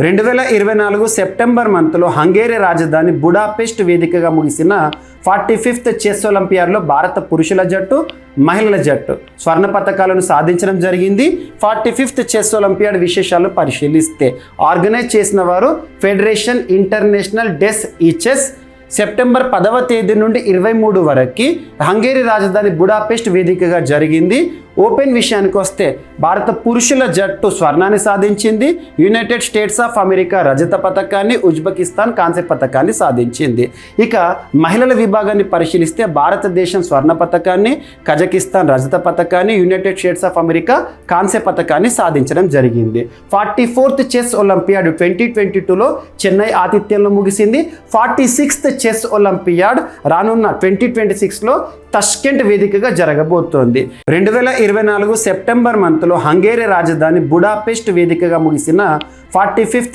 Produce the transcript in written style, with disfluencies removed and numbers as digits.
2024 September మంత్లో హంగేరీ రాజధాని Budapest వేదికగా ముగిసిన 45th చెస్ ఒలింపియాడ్లో భారత పురుషుల జట్టు మహిళల జట్టు స్వర్ణ పతకాలను సాధించడం జరిగింది. 45th చెస్ ఒలింపియాడ్ విశేషాలను పరిశీలిస్తే ఆర్గనైజ్ చేసిన వారు ఫెడరేషన్ ఇంటర్నేషనల్ డెస్ ఈ చెస్. సెప్టెంబర్ 10వ తేదీ నుండి 23 వరకు హంగేరీ రాజధాని బుడాపెస్ట్ వేదికగా జరిగింది. ఓపెన్ విషయానికి వస్తే భారత పురుషుల జట్టు స్వర్ణాన్ని సాధించింది. యునైటెడ్ స్టేట్స్ ఆఫ్ అమెరికా రజత పతకాన్ని, ఉజ్బెకిస్తాన్ కాంస్య పతకాన్ని సాధించింది. ఇక మహిళల విభాగాన్ని పరిశీలిస్తే భారతదేశం స్వర్ణ పతకాన్ని, కజకిస్తాన్ రజత పతకాన్ని, యునైటెడ్ స్టేట్స్ ఆఫ్ అమెరికా కాంస్య పతకాన్ని సాధించడం జరిగింది. 44th చెస్ ఒలింపియాడ్ 2022లో చెన్నై ఆతిథ్యంలో ముగిసింది. 46th చెస్ ఒలింపియాడ్ రానున్న 2026లో తష్కెంట్ వేదికగా జరగబోతోంది. 2024 సెప్టెంబర్ మంత్లో హంగేరీ రాజధాని బుడాపెస్ట్ వేదికగా ముగిసిన 45th